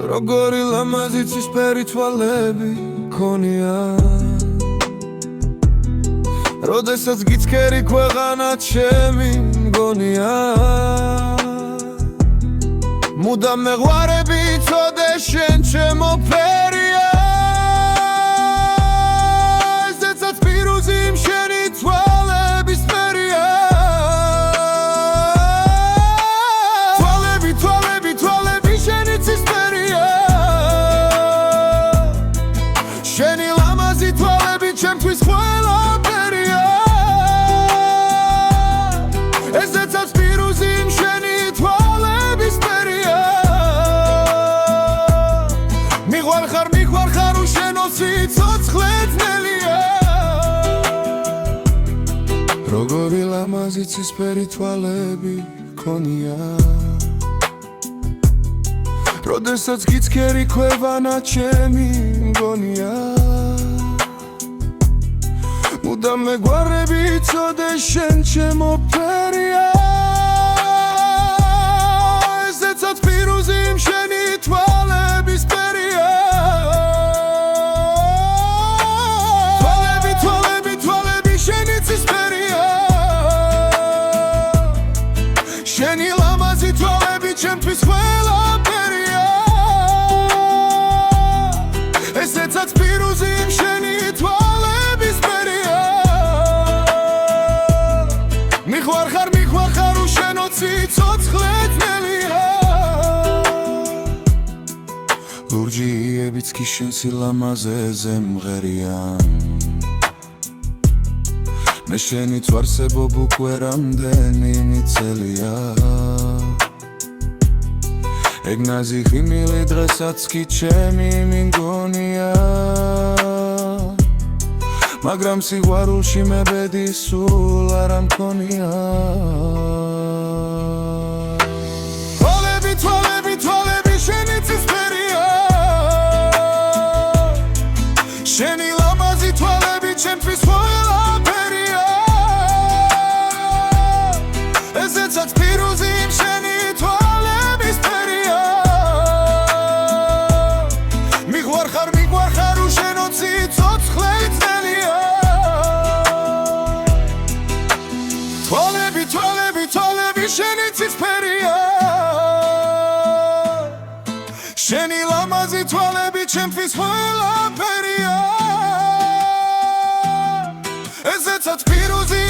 როგორი ლამაზი ცისფერი თვალები ქონია როდესაც გიცქერი ქვეყანა ჩემი მგონია მუდამ მეღვარები წოდე შენ ჩემო ფერია ესეცაც პირუზი შენი თვალების ფერია თვალები შენი ცისფერია შენი ლამაზი თვალები ჩემთვის ყველა ფერია ესეცაც პირუზი შენი თვალების ფერია მიყვარხარ უშენო სიცოცხლე ძნელია როგორი ლამაზი ცისფერი თვალები ქონია როდესაც გიცქერი ქვეყანა ჩემი მგონია მუდამ მეგვარები წოდე შენ ჩემო ფერია ესეცაც პირუზი შენი თვალების ფერია თვალები შენი ცისფერია შენი ლამაზი თვალები ჩემთვის ყველა ფერია ესეცაც პირუზი შენი თვალების ფერია მიყვარხარ უშენო ციცოცხლე ძნელია ლურჯიებიც კი შენ სილამაზეზე მღერიან მე შენით ვარსებობ უკვე რამდენიმე წელია ეგ ნაზი მილი დღესაც კი ჩემი მინგონია მაგრამ სიყვარულში მე ბედი სულ არ მქონია თვალები შენი ცისფერია შენი ლამაზი თვალები ჩემთვის ყველა ფერია ესეცაც პირუზი შენი თვალების ფერია მიყვარხარ უშენო ციცოცხლე ძნელია თვალები შენი ცისფერია შენი ლამაზი თვალები ჩემთვის ყველა ფერია ესეცაც პირუზი